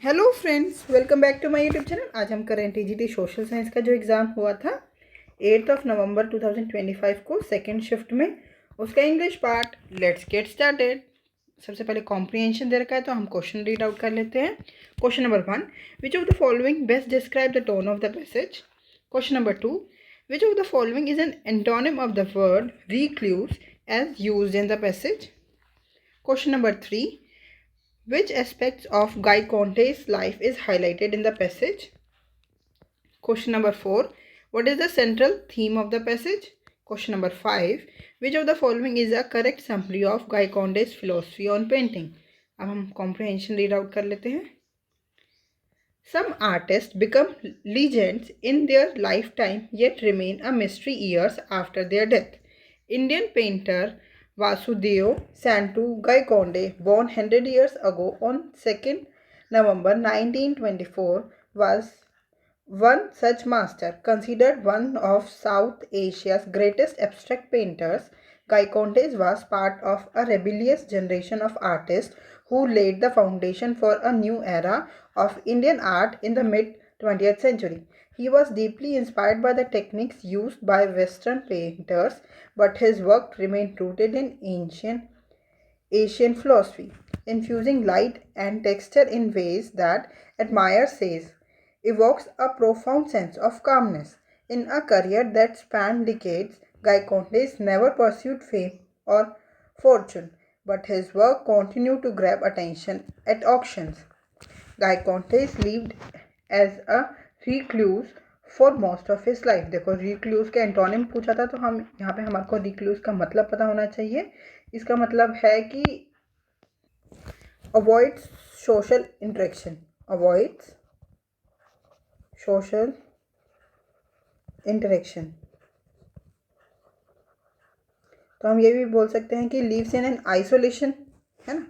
Hello friends, welcome back to my YouTube channel. आज हम कर रहे हैं टीजीटी सोशल साइंस का जो एग्ज़ाम हुआ था 8 नवंबर 2025 को सेकंड शिफ्ट में, उसका English part. Let's get started. सबसे पहले कॉम्प्रिहेंशन दे रखा है तो हम क्वेश्चन रीड आउट कर लेते हैं। Question number 1, which of the following best describe the tone of the passage. Question number 2, which of the following is an antonym of the word recluse as used in the passage. Question number 3, which aspects of Guy Conte's life is highlighted in the passage? Question number 4, what is the central theme of the passage? Question number 5, which of the following is a correct summary of Guy Conte's philosophy on painting? अब हम comprehension read out कर लेते हैं. Some artists become legends in their lifetime yet remain a mystery years after their death. Indian painter Vasudeo Santu Gaikonde, born 100 years ago on 2nd November 1924, was one such master. Considered one of South Asia's greatest abstract painters, Gaikonde was part of a rebellious generation of artists who laid the foundation for a new era of Indian art in the mid 20th century. He was deeply inspired by the techniques used by Western painters, but his work remained rooted in ancient Asian philosophy, infusing light and texture in ways that, admire says, evokes a profound sense of calmness. In a career that spanned decades, Gaikonde never pursued fame or fortune, but his work continued to grab attention at auctions. Gaikonde lived as a recluse for most of his life. देखो, recluse का antonym पूछा था तो हम यहाँ पे हमारे को रिक्लूज का मतलब पता होना चाहिए। इसका मतलब है कि avoid social interaction, avoids social interaction. तो हम ये भी बोल सकते हैं कि लिव्स इन एन आइसोलेशन, है ना।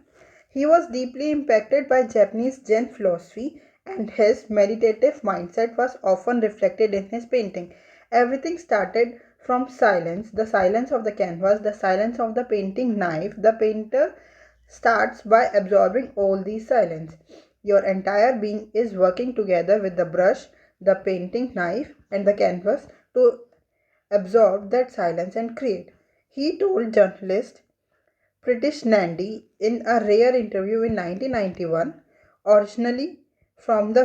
He was deeply impacted by Japanese Zen philosophy and his meditative mindset was often reflected in his painting. Everything started from silence, the silence of the canvas, the silence of the painting knife. The painter starts by absorbing all these silence. Your entire being is working together with the brush, the painting knife, and the canvas to absorb that silence and create. He told journalist Pritish Nandi in a rare interview in 1991, originally from the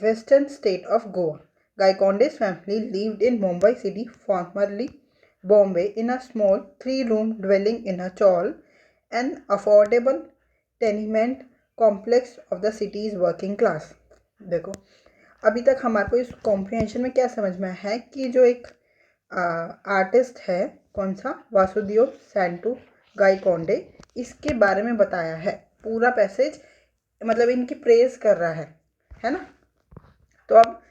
western state of Goa. Gaikonde's family lived in Mumbai city, formerly Bombay, in a small three-room dwelling in a chawl, an affordable tenement complex of the city's working class. देखो, अभी तक हमारे को इस comprehension में क्या समझ में है कि जो एक आर्टिस्ट है, कौन सा, वासुदेव सैंटू गायकोंडे, इसके बारे में बताया है। पूरा पैसेज मतलब इनकी प्रेज कर रहा है ना। तो अब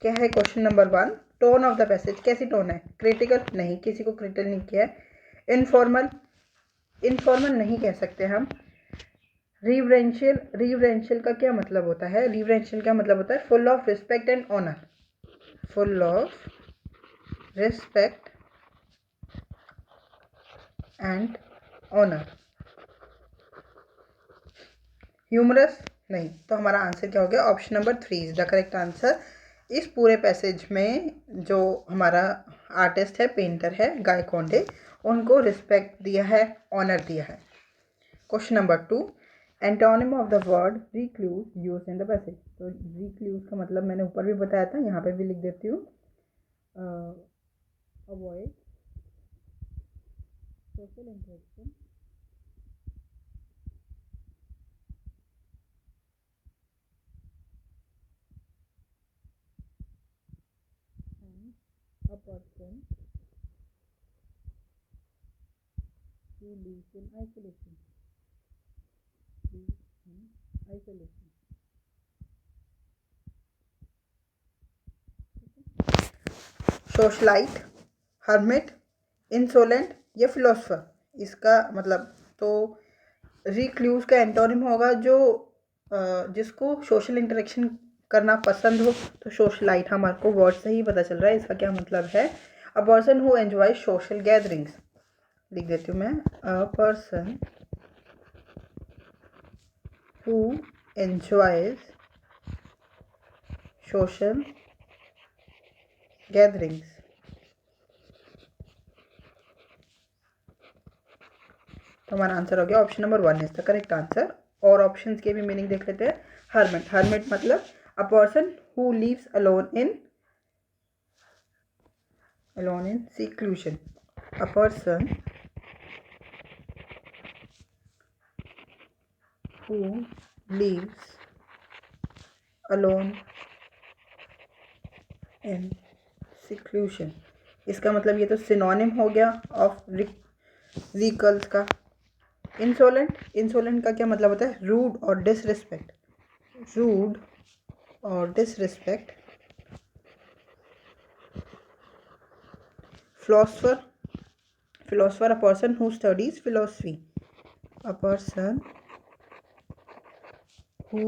क्या है question number 1, tone of the passage. कैसी टोन है? क्रिटिकल नहीं, किसी को क्रिटिकल नहीं किया है। इनफॉर्मल, इनफॉर्मल नहीं कह सकते हम। रिवरेंशियल, रिवरेंशियल का क्या मतलब होता है? रिवरेंशियल का मतलब होता है full of respect and honour, full of respect and honour. Humorous नहीं। तो हमारा आंसर क्या हो गया? Option number 3 is the correct answer. इस पूरे पैसेज में जो हमारा आर्टिस्ट है, पेंटर है गायकोंडे, उनको रिस्पेक्ट दिया है, ऑनर दिया है। Question number 2, antonym of the word recluse use in the passage. तो रिक्लूज का मतलब मैंने ऊपर भी बताया था, यहाँ पे भी लिख देती हूँ। Avoid social interaction, a person who lives in isolation, lives in isolation. Socialite, hermit, insolent या फिलोसफर। इसका मतलब तो रिक्लूज का एंटोनिम होगा जो जिसको सोशल इंटरेक्शन करना पसंद हो। तो सोशलाइट हमारे को वर्ड से ही पता चल रहा है इसका क्या मतलब है। A person who enjoy social gatherings, लिख देती हूँ मैं, a person who enjoys social gatherings. तो हमारा आंसर हो गया option number 1 is the correct answer. और ऑप्शंस के भी मीनिंग देख लेते हैं। हर्मिट, हर्मिट मतलब a person who lives alone in seclusion. A person who lives alone in seclusion. इसका मतलब ये तो सिनोनिम हो गया ऑफ रिकल्स का। इंसोलेंट, इंसोलेंट का क्या मतलब होता है? रूड और डिसरिस्पेक्ट, रूड और disrespect. Philosopher, philosopher a person who studies philosophy, a person who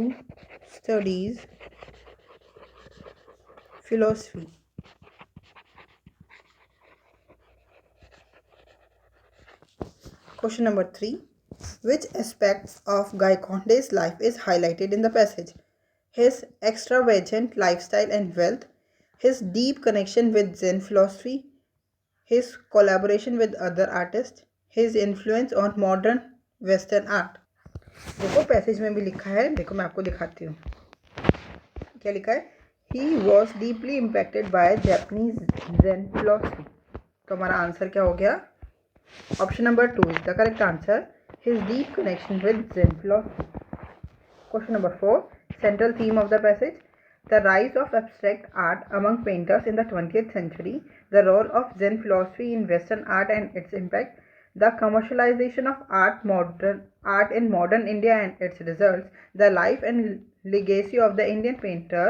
studies philosophy. Question number 3. Which aspects of Guy Conde's life is highlighted in the passage? His extravagant lifestyle and wealth, his deep connection with Zen philosophy, his collaboration with other artists, his influence on modern Western art. देखो passage में भी लिखा है, देखो मैं आपको दिखाती हूँ क्या लिखा है। He was deeply impacted by Japanese Zen philosophy. तो हमारा आंसर क्या हो गया? Option number 2 is the correct answer. His deep connection with Zen philosophy. Question number 4. Central theme of the passage. The rise of abstract art among painters in the 20th century. The role of Zen philosophy in Western art and its impact. The commercialization of art in modern India and its results. The life and legacy of the Indian painter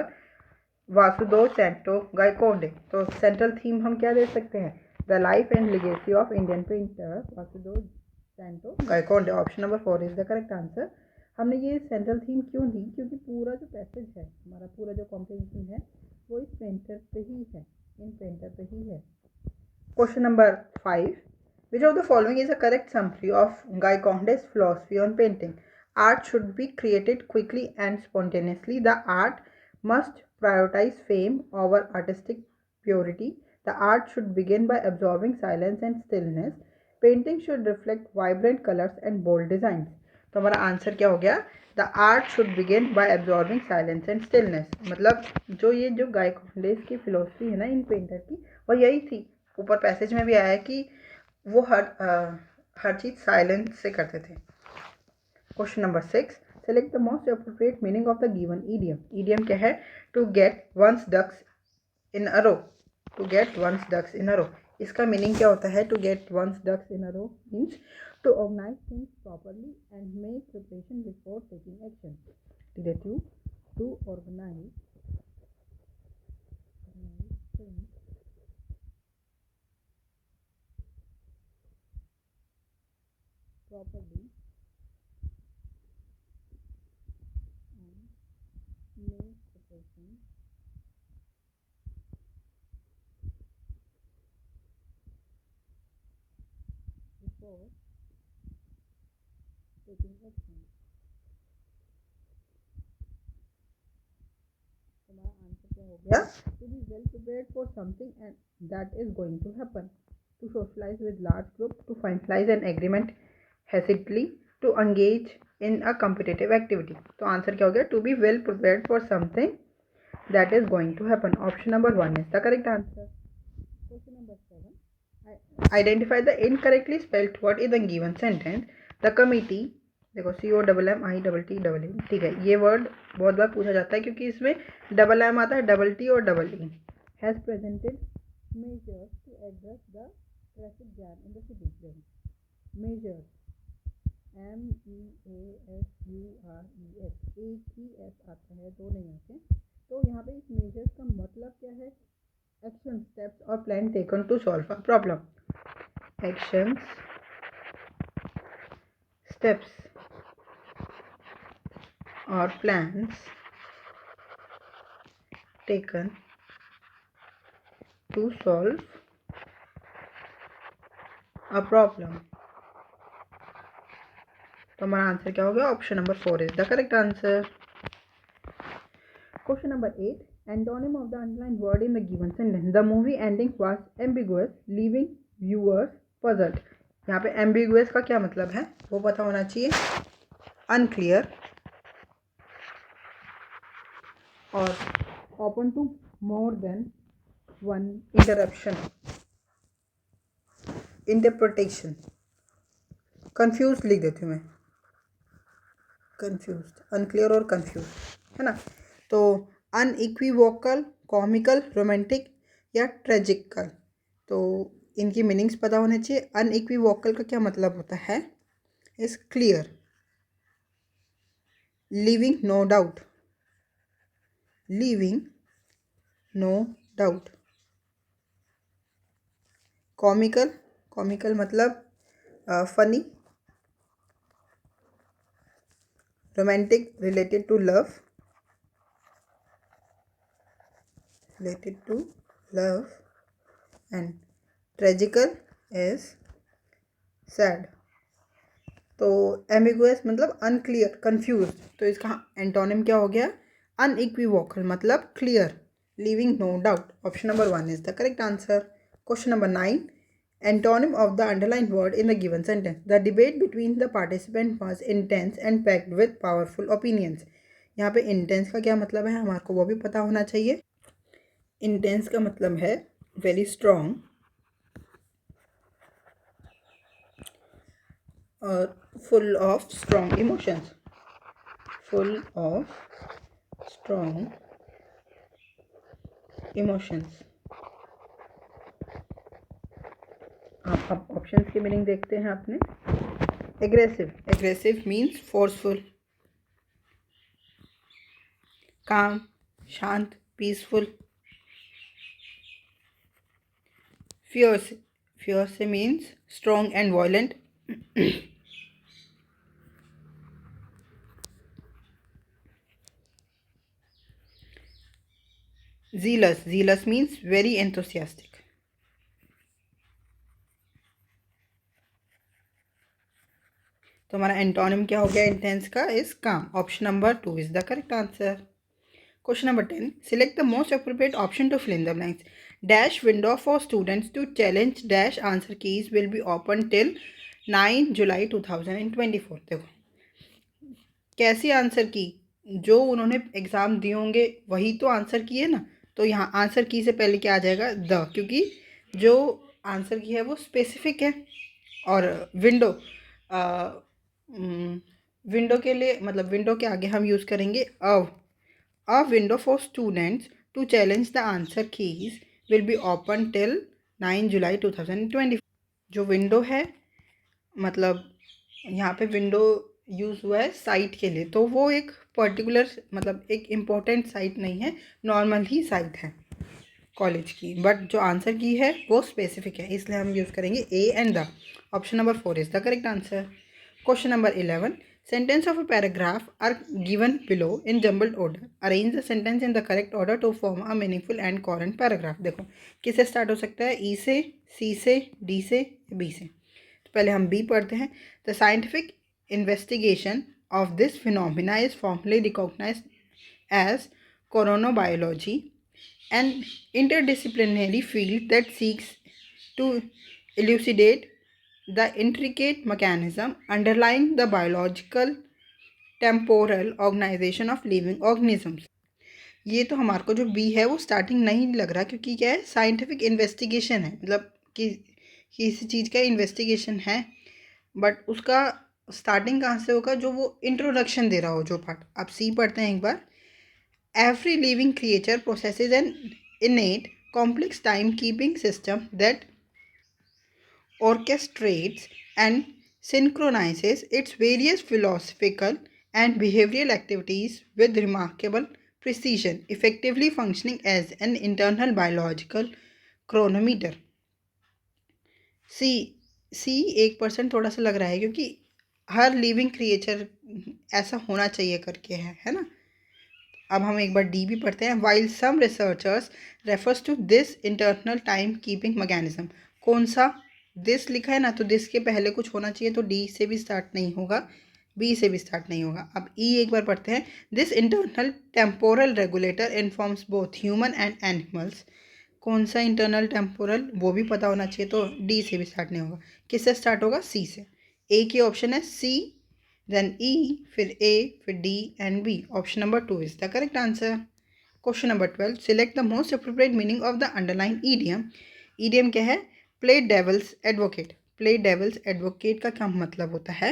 Vasudev Santu Gaitonde. तो central theme हम क्या दे सकते हैं? The life and legacy of Indian painter Vasudev Santu Gaitonde. Option number 4 is the correct answer. हमने ये central theme क्यों दी? क्योंकि पूरा जो पैसेज है, हमारा पूरा जो कॉम्पोजिशन है वो इस पेंटर पे ही है, इन पेंटर पे ही है। Question number 5. Which of the following is a correct summary of Guy Conde's philosophy on painting? Art should be created quickly and spontaneously. The art must prioritize fame over artistic purity. The art should begin by absorbing silence and stillness. Painting should reflect vibrant colors and bold designs. तो हमारा answer क्या हो गया? The art should begin by absorbing silence and stillness. मतलब जो गाय कॉन्डेस की philosophy है ना इन पेंटर की, वो यही थी। ऊपर पैसेज में भी आया है कि वो हर चीज़ साइलेंस से करते थे। Question number 6. Select the most appropriate meaning of the given idiom. Idiom क्या है? To get one's ducks in a row, to get one's ducks in a row. इसका मीनिंग क्या होता है? To get one's ducks in a row means to organise things properly and make preparation before taking action. Relative to organise things properly and make preparation before taking action. हमारा answer क्या हो गया? To be well prepared for something and that is going to happen. To socialize with large group, to finalize an agreement hastily, to engage in a competitive activity. तो answer क्या हो गया? To be well prepared for something that is going to happen. Option number 1 is the correct answer. Question number 7. Identify the incorrectly spelled word in the given sentence. The committee, देखो COMMITTEE, ठीक है, ये word बहुत बार पूछा जाता है क्योंकि इसमें डबल एम आता है, डबल टी और double E. Has presented measures to address the traffic jam in the city. Measures MEASURES, एक ही एस आता है, दो नहीं आते। तो यहाँ पे इस मेजर्स का मतलब क्या है? Action, steps or plan taken to solve a problem. Actions, steps or plans taken to solve a problem. तो हमारा आंसर क्या हो गया? Option number 4 is the correct answer. Question number 8. Antonym of the underlined word in the given sentence. The movie ending was ambiguous, leaving viewers puzzled. यहाँ पे ambiguous का क्या मतलब है वो पता होना चाहिए. Unclear और open to more than one interruption. Interpretation. Confused लिख देती हूँ मैं. Confused, unclear और confused है ना. तो unequivocal, comical, romantic या tragical. तो इनकी मीनिंग्स पता होने चाहिए. unequivocal का क्या मतलब होता है? Is clear, leaving no doubt, leaving no doubt. comical, comical मतलब funny. romantic, related to love, related to love. and tragical is sad. तो एम्बिगुअस मतलब अनक्लियर, कंफ्यूज. तो इसका एंटोनिम क्या हो गया? अनइक्विवोकल मतलब clear, leaving no doubt. Option number 1 is the correct answer. Question number 9. Antonym of the underline word in the given sentence. The debate between the participant was intense and packed with powerful opinions. यहाँ पे intense का क्या मतलब है हमारे को वो भी पता होना चाहिए. इंटेंस का मतलब है वेरी स्ट्रॉन्ग और full of strong emotions, full of strong emotions. आप ऑप्शंस की मीनिंग देखते हैं आपने. Aggressive, aggressive means forceful. Calm, शांत, peaceful. Fierce, fierce means strong and violent. zealous, zealous means very enthusiastic. तो हमारा एंटोनिम क्या हो गया इंटेंस का? Is calm. Option number 2 is the correct answer. Question number 10. Select the most appropriate option to fill in the blanks. Dash window for students to challenge dash answer keys will be open till 9 July 2024. देखो कैसी answer की, जो उन्होंने exam दिए होंगे वही तो answer key है ना. तो यहाँ आंसर की से पहले क्या आ जाएगा? द, क्योंकि जो आंसर की है वो स्पेसिफिक है. और विंडो, विंडो के लिए मतलब विंडो के आगे हम यूज़ करेंगे a window for students to challenge the answer keys will be open till 9 July 2020. जो विंडो है मतलब यहाँ पे विंडो यूज़ हुआ है साइट के लिए, तो वो एक पर्टिकुलर मतलब एक इम्पोर्टेंट साइट नहीं है, नॉर्मल ही साइट है कॉलेज की. बट जो आंसर की है वो स्पेसिफिक है, इसलिए हम यूज़ करेंगे a and the. Option number 4 is the correct answer. Question number 11. Sentence of a paragraph are given below in jumbled order. Arrange the sentence in the correct order to form a meaningful and coherent paragraph. देखो किससे start हो सकता है? ई से, सी से, D से, B से. तो पहले हम बी पढ़ते हैं. The scientific investigation of this phenomena is formally recognised as coronobiology, an interdisciplinary field that seeks to elucidate the intricate mechanism underlying the biological temporal organization of living organisms. ये तो हमारे को जो बी है वो starting नहीं लग रहा, क्योंकि क्या है? साइंटिफिक इन्वेस्टिगेशन है, मतलब कि किसी चीज़ का इन्वेस्टिगेशन है. बट उसका स्टार्टिंग कहाँ से होगा? जो वो इंट्रोडक्शन दे रहा हो जो पार्ट. आप सी पढ़ते हैं एक बार. Every living creature possesses an innate, complex time-keeping system that orchestrates and synchronizes its various philosophical and behavioral activities with remarkable precision, effectively functioning as an internal biological chronometer. सी 1% थोड़ा सा लग रहा है, क्योंकि हर लिविंग क्रिएचर ऐसा होना चाहिए करके है ना. अब हम एक बार डी भी पढ़ते हैं. While some researchers refers to this internal time keeping mechanism. कौन सा? दिस लिखा है ना, तो दिस के पहले कुछ होना चाहिए, तो डी से भी स्टार्ट नहीं होगा. बी से भी स्टार्ट नहीं होगा। अब ई एक बार पढ़ते हैं। This internal temporal regulator informs both human and animals. कौन सा इंटरनल टेम्पोरल, वो भी पता होना चाहिए, तो डी से भी स्टार्ट नहीं होगा। किससे स्टार्ट होगा? सी से। ए की ऑप्शन है सी, देन ई, फिर ए, फिर D and B. Option number 2 is the correct answer. Question number 12, select the most appropriate meaning of the underline idiom. Idiom क्या है? Play devil's advocate. Play devil's advocate का क्या मतलब होता है?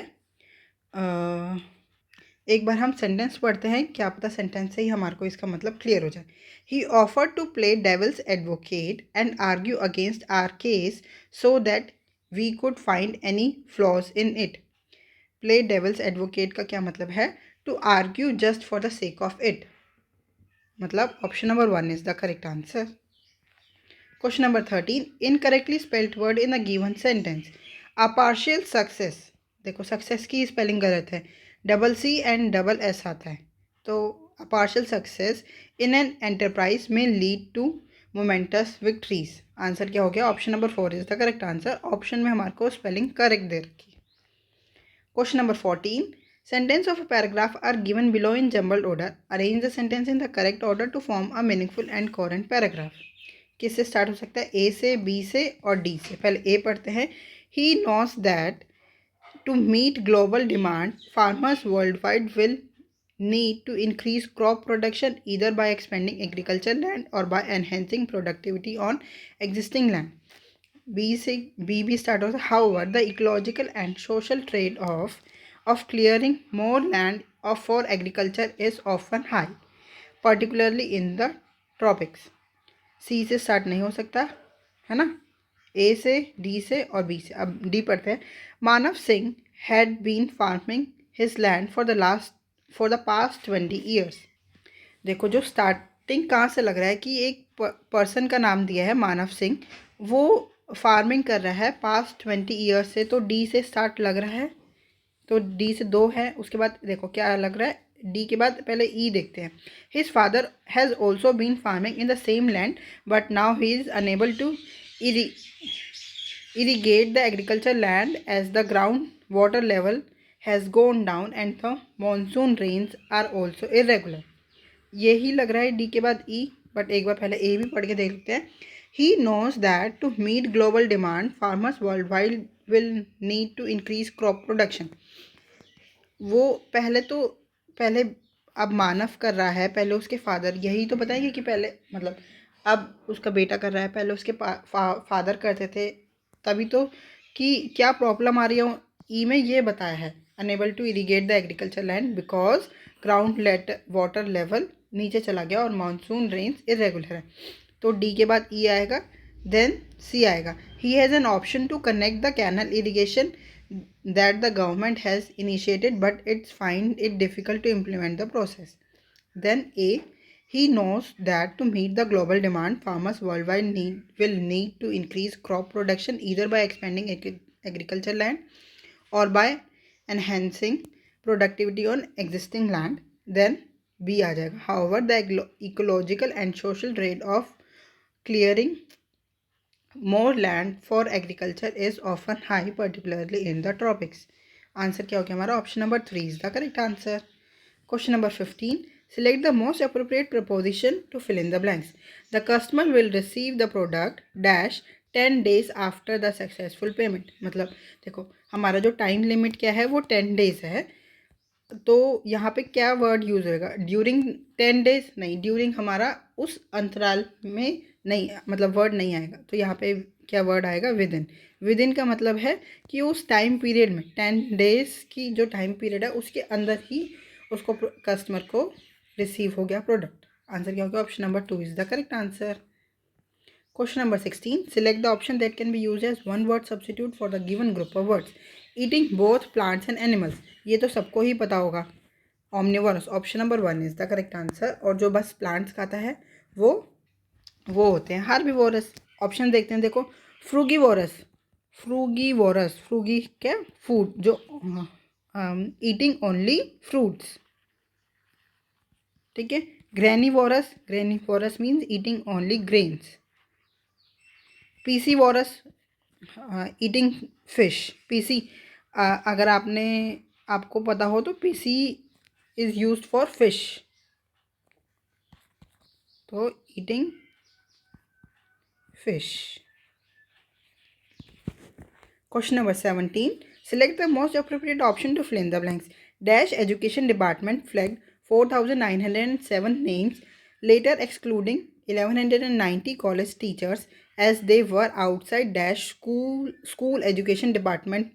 एक बार हम सेंटेंस पढ़ते हैं, क्या पता सेंटेंस से ही हमारे को इसका मतलब क्लियर हो जाए। He offer to play devil's advocate and argue against our case so that we could find any flaws in it. Play devil's advocate का क्या मतलब है? To argue just for the sake of it. मतलब option number 1 is the correct answer. Question number 13, incorrectly spelled word in the given sentence. A partial success, देखो success की spelling गलत है, double C and double S आता है, तो a partial success in an enterprise में lead to momentous victories. Answer क्या हो गया? Option number 4 is the correct answer. Option में हमारे को स्पेलिंग करेक्ट दे रखी है। Question number 14, sentence of a paragraph are given below in jumbled order. Arrange the sentence in the correct order to form a meaningful and coherent paragraph. किससे start हो सकता है? ए से, बी से और डी से। पहले ए पढ़ते हैं। He knows that to meet global demand farmers worldwide will need to increase crop production either by expanding agricultural land or by enhancing productivity on existing land. B से B भी start होता है। However, the ecological and social trade-off of clearing more land for agriculture is often high, particularly in the tropics. C से start नहीं हो सकता है ना, ए से, डी से और बी से। अब डी पढ़ते हैं। Manav Singh had been farming his land for the past 20 years. देखो जो स्टार्टिंग कहाँ से लग रहा है कि एक पर्सन का नाम दिया है मानव सिंह, वो फार्मिंग कर रहा है पास्ट 20 ईयर्स से, तो डी से स्टार्ट लग रहा है, तो डी से 2 है। उसके बाद देखो क्या लग रहा है, डी के बाद पहले ई देखते हैं। His father has also been farming in the same land but now he is unable to irrigate the agricultural land as the ground water level has gone down and the monsoon rains are also irregular. यही लग रहा है D के बाद ई, but एक बार पहले ए भी पढ़ के देख लेते हैं। He knows that to meet global demand farmers worldwide will need to increase crop production. वो पहले अब मानव कर रहा है, पहले उसके फादर, यही तो बताएंगे कि पहले मतलब अब उसका बेटा कर रहा है, पहले उसके फादर करते थे, तभी तो कि क्या प्रॉब्लम आ रही है ई में ये बताया है। Unable to irrigate the agriculture land because ground water level नीचे चला गया और मानसून रेंज इरेगुलर है, तो डी के बाद ई आएगा, देन सी आएगा। He has an option to connect the canal irrigation that the government has initiated but it's find it difficult to implement the process. Then A, he knows that to meet the global demand farmers worldwide will need to increase crop production either by expanding agricultural land or by enhancing productivity on existing land. Then B आ जाएगा। However, the ecological and social trade of clearing more land for agriculture is often high, particularly in the tropics. Answer क्या हो गया हमारा? Option number 3 is the correct answer. Question number 15, select the most appropriate preposition to fill in the blanks. The customer will receive the product dash 10 days after the successful payment. मतलब देखो हमारा जो time limit क्या है वो 10 days है, तो यहाँ पे क्या वर्ड यूज़ होएगा? ड्यूरिंग 10 डेज नहीं, ड्यूरिंग हमारा उस अंतराल में नहीं, मतलब वर्ड नहीं आएगा, तो यहाँ पे क्या वर्ड आएगा? With in. विद इन का मतलब है कि उस टाइम पीरियड में 10 डेज की जो टाइम पीरियड है उसके अंदर ही उसको कस्टमर को रिसीव हो गया प्रोडक्ट। आंसर क्या होगा? Option number 2 is the correct answer. Question number 16, select the option that can be use as one word substitute for the given group of words. Eating both plants and animals, ये तो सबको ही पता होगा। Omnivorous, option number 1 is the correct answer. और जो बस plants खाता है वो होते हैं हार्बिवोरस। ऑप्शन देखते हैं, देखो फ्रूगीवोरस, फ्रूगी क्या? फूड, जो ईटिंग ओनली फ्रूट्स, ठीक है। Granivorous means eating only grains. Piscivorous eating fish. अगर आपने आपको पता हो तो PC is used for fish, तो eating fish. Question number 17. Select the most appropriate option to fill in the blanks. Dash Education Department flagged 4,907 names, later excluding 1,190 college teachers as they were outside dash school education department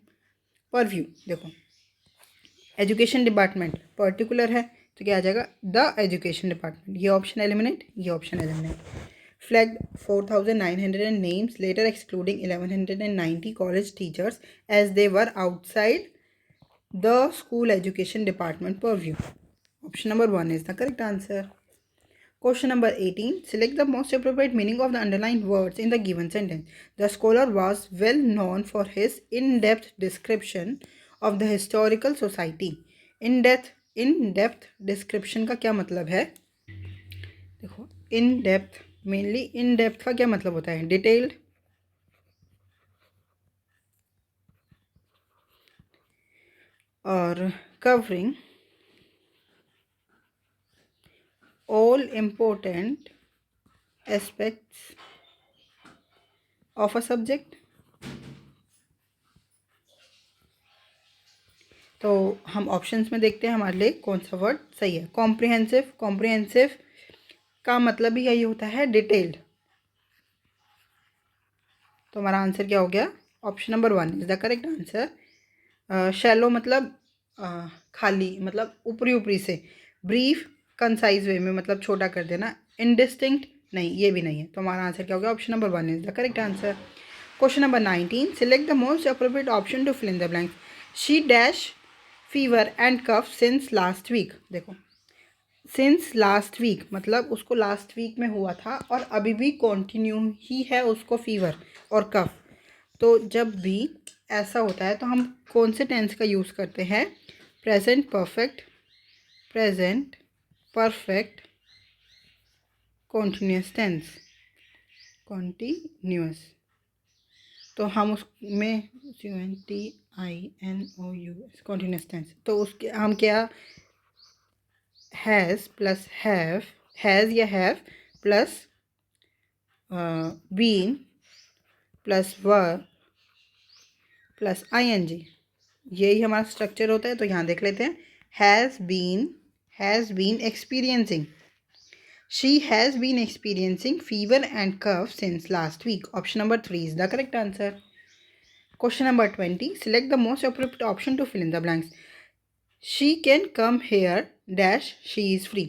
purview. देखो education department particular है तो क्या आ जाएगा, the education department. ये option eliminate, ये option eliminate. Flagged 4,900 names, later excluding 1,190 college teachers as they were outside the school education department purview. Option number 1 is the correct answer. Question number 18. Select the most appropriate meaning of the underlined words in the given sentence. The scholar was well known for his in-depth description of the historical society. In-depth description का क्या मतलब है? देखो, in-depth mainly in depth का क्या मतलब होता है, डिटेल्ड, और covering all important aspects of a subject. तो हम ऑप्शंस में देखते हैं हमारे लिए कौन सा वर्ड सही है। कॉम्प्रिहेंसिव, कॉम्प्रिहेंसिव का मतलब भी यही होता है डिटेल्ड। तो हमारा आंसर क्या हो गया, option number 1 is the correct answer. Shallow मतलब खाली, मतलब ऊपरी ऊपरी से। ब्रीफ कंसाइज वे में, मतलब छोटा कर देना। इनडिस्टिंक्ट नहीं, ये भी नहीं है। तो हमारा आंसर क्या हो गया, option number 1 is the correct answer. Question number 19. Select the most appropriate option to fill in the blank. She dash fever and cough since last week. देखो, सिंस लास्ट वीक मतलब उसको लास्ट वीक में हुआ था और अभी भी continue ही है उसको फीवर और कफ। तो जब भी ऐसा होता है तो हम कौन से टेंस का यूज़ करते हैं, present perfect, present perfect continuous tense, continuous. तो हम उसमें CONTINOUS कॉन्टिन्यूस टेंस, तो उसके हम क्या, हैज़ प्लस हैव, हैज़ या have plus been plus verb plus ING, यही हमारा स्ट्रक्चर होता है। तो यहाँ देख लेते हैं, has been experiencing, she has been experiencing fever and cough since last week. Option number 3 is the correct answer. Question number 20. Select the most appropriate option to fill in the blanks. She can come here dash she is free.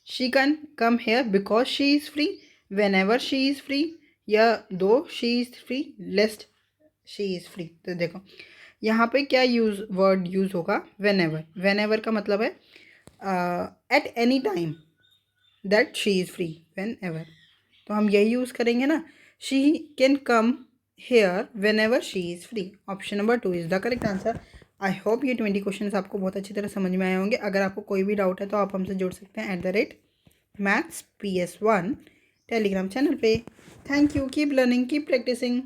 She can come here because she is free, whenever she is free, या दो she is free, lest she is free। तो देखो यहाँ पे क्या word use होगा, whenever। whenever का मतलब है at any time that she is free, whenever। तो हम यही यूज़ करेंगे ना, she can come here whenever she is free। Option number 2 is the correct answer. I hope ये 20 क्वेश्चन आपको बहुत अच्छी तरह समझ में आए होंगे। अगर आपको कोई भी डाउट है तो आप हमसे जुड़ सकते हैं @mathspS1 टेलीग्राम चैनल पे। Thank you, keep learning, keep practising.